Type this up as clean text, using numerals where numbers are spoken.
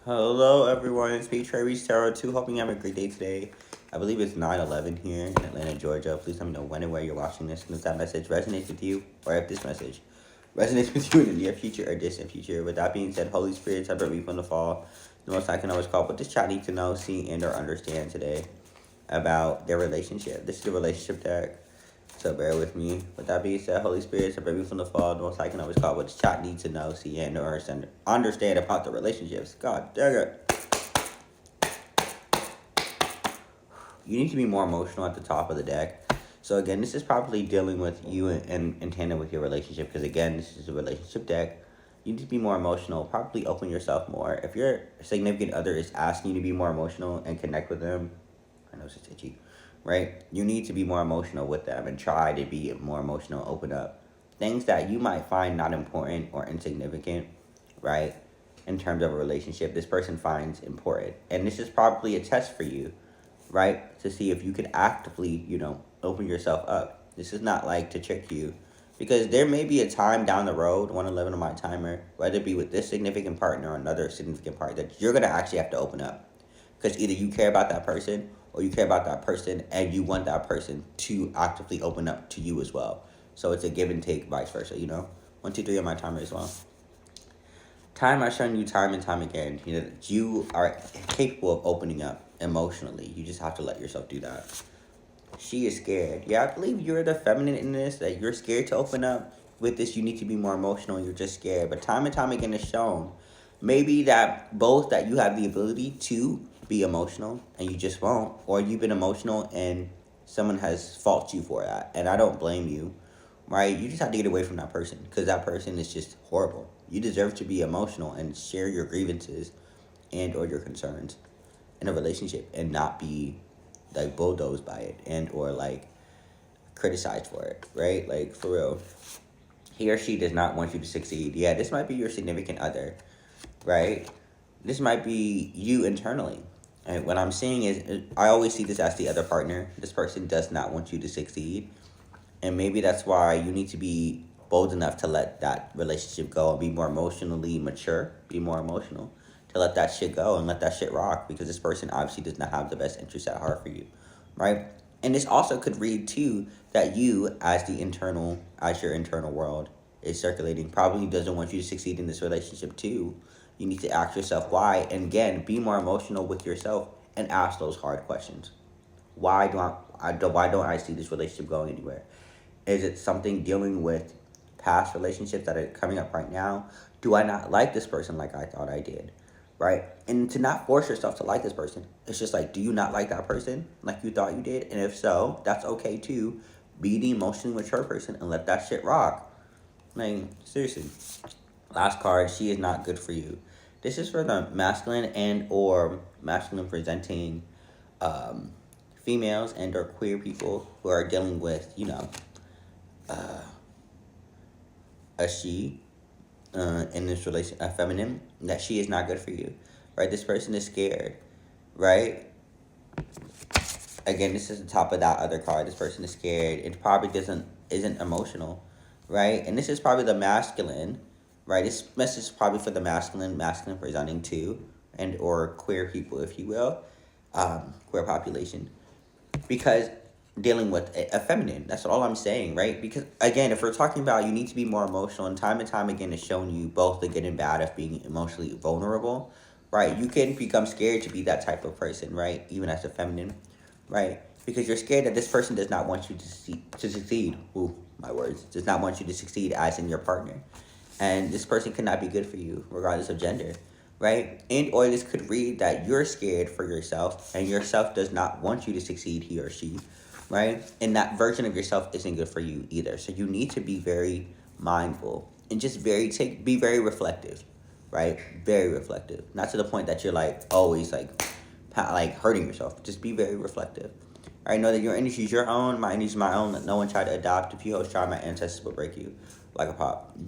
Hello, everyone. It's me, Travis Tarot 2. Hoping you have a great day today. I believe it's 9/11 here in Atlanta, Georgia. Please let me know when and where you're watching this. And if that message resonates with you, or if this message resonates with you in the near future or distant future. With that being said, Holy Spirit, separate me from the fall. The most I can always call. What this child needs to know, see, and or understand today about their relationship. This is the relationship deck. So bear with me. With that being said, Holy Spirit, separate me from the fall. The most I can always call. What this child needs to know, see, and or understand about the relationships. God dang it. You need to be more emotional at the top of the deck. So again, this is probably dealing with you in tandem with your relationship. Because again, this is a relationship deck. You need to be more emotional. Probably open yourself more. If your significant other is asking you to be more emotional and connect with them, I know it's itchy, right? You need to be more emotional with them and try to be more emotional, open up. Things that you might find not important or insignificant, right? In terms of a relationship, this person finds important. And this is probably a test for you, right? To see if you can actively, open yourself up. This is not like to trick you. Because there may be a time down the road, 111 on my timer, whether it be with this significant partner or another significant partner, that you're going to actually have to open up. Because either you care about that person or you care about that person and you want that person to actively open up to you as well. So it's a give and take, vice versa. 1, 2, 3 on my timer as well. Time has shown you time and time again, that you are capable of opening up emotionally. You just have to let yourself do that. She is scared. Yeah, I believe you're the feminine in this, that you're scared to open up. With this, you need to be more emotional and you're just scared. But time and time again is shown. Maybe that both that you have the ability to be emotional and you just won't. Or you've been emotional and someone has faulted you for that. And I don't blame you, right? You just have to get away from that person because that person is just horrible. You deserve to be emotional and share your grievances and or your concerns in a relationship and not be like bulldozed by it and or like criticized for it, right? Like for real. He or she does not want you to succeed. Yeah, this might be your significant other, right? This might be you internally. And what I'm saying is, I always see this as the other partner. This person does not want you to succeed. And maybe that's why you need to be bold enough to let that relationship go and be more emotionally mature, be more emotional, to let that shit go and let that shit rock because this person obviously does not have the best interest at heart for you, right? And this also could read too that you, as your internal world is circulating, probably doesn't want you to succeed in this relationship too. You need to ask yourself why, and again, be more emotional with yourself and ask those hard questions. Why don't I see this relationship going anywhere? Is it something dealing with past relationships that are coming up right now? Do I not like this person like I thought I did? Right? And to not force yourself to like this person. It's just like, do you not like that person like you thought you did? And if so, that's okay too. Be the emotionally mature person and let that shit rock. Like, seriously. Last card, she is not good for you. This is for the masculine and or masculine presenting um, females and or queer people who are dealing with, uh, a she in this relation, a feminine, that she is not good for you, right? This person is scared, right? Again, this is the top of that other card. This person is scared. It probably isn't emotional, right? And this is probably the masculine, right? This message is probably for the masculine presenting too, and or queer people, if you will, queer population, because dealing with a feminine. That's all I'm saying, right? Because again, if we're talking about you need to be more emotional, and time again is showing you both the good and bad of being emotionally vulnerable, right? You can become scared to be that type of person, right? Even as a feminine, right? Because you're scared that this person does not want you to succeed. Ooh, my words. Does not want you to succeed as in your partner. And this person cannot be good for you, regardless of gender, right? And or this could read that you're scared for yourself, and yourself does not want you to succeed, he or she, right? And that version of yourself isn't good for you either. So you need to be very mindful and just be very reflective, right? Very reflective. Not to the point that you're like always like hurting yourself. Just be very reflective. All right, know that your energy is your own, my energy is my own. Let no one try to adopt. If you host try, my ancestors will break you like a pop.